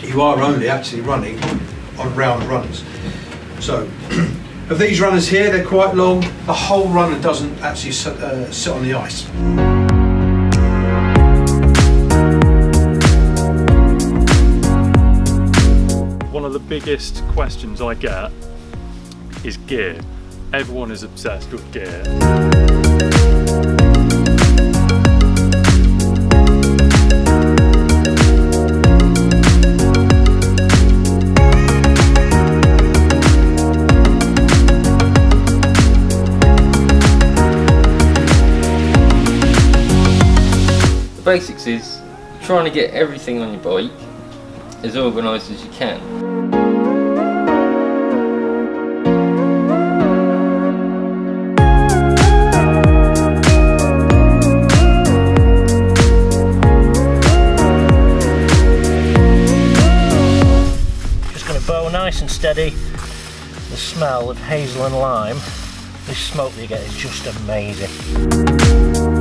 you are only actually running on round runners. So of these runners here, they're quite long. The whole runner doesn't actually sit on the ice. One of the biggest questions I get is gear. Everyone is obsessed with gear. The basics is trying to get everything on your bike as organised as you can. Just going to bow nice and steady. The smell of hazel and lime, this smoke that you get is just amazing.